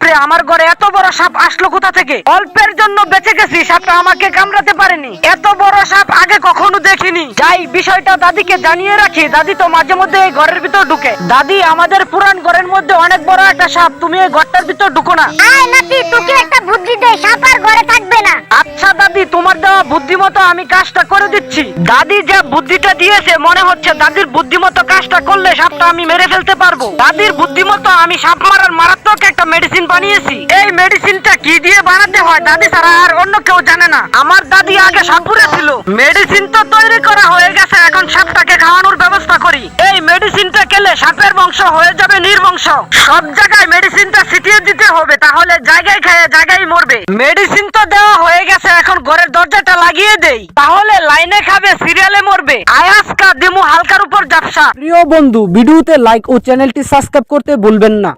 বাপরে, আমার ঘরে এত বড় সাপ আসলো কোথা থেকে? অল্পের জন্য বেঁচে গেছি, সাপটা আমাকে কামড়াতে পারেনি। এত বড় সাপ আগে কখনো দেখিনি। যাই, বিষয়টা দাদিকে জানিয়ে রাখি। দাদি তো মাঝে মধ্যে এই ঘরের ভিতর ঢুকে। দাদি, আমাদের পুরান ঘরের মধ্যে অনেক বড় একটা সাপ, তুমি এই ঘরটার ভিতর ঢুকো না। আয় নাতি, তোকে একটা বুদ্ধি দে, সাপ আর ঘরে থাকবে না। আচ্ছা দাদি, তোমার দেওয়া বুদ্ধিমতো আমি কাজটা করে দিচ্ছি। দাদি যে বুদ্ধিটা দিয়েছে, মনে হচ্ছে দাদির বুদ্ধিমতো কাজটা করলে সাপটা আমি মেরে ফেলতে পারবো। দাদির বুদ্ধিমতো আমি সাপ মারার মারাত্মক একটা মেডিসিন বানিয়েছি। এই মেডিসিনটা কি দিয়ে বানাতে হয় দাদি ছাড়া আর অন্য কেউ জানে না। আমার দাদি আগে সাপুরে ছিল। মেডিসিন তো তৈরি করা হয়ে গেছে, এখন সাপটাকে খাওয়ানোর ব্যবস্থা করি। এই মেডিসিনটা খেলে সাপের বংশ হয়ে যাবে নির্বংশ। সব জায়গায় মেডিসিনটা ছিটিয়ে দিতে হবে, তাহলে জায়গায় খেয়ে জায়গায় মরবে। মেডিসিন তো দেওয়া হয়ে গেছে, এখন ঘরের দরজাটা লাগিয়ে দেই, তাহলে লাইনে খাবে, সিরিয়ালে মরবে। আয়াসকা দিমু হালকার উপর জাপসা। প্রিয় বন্ধু, ভিডিওতে লাইক ও চ্যানেলটি সাবস্ক্রাইব করতে ভুলবেন না।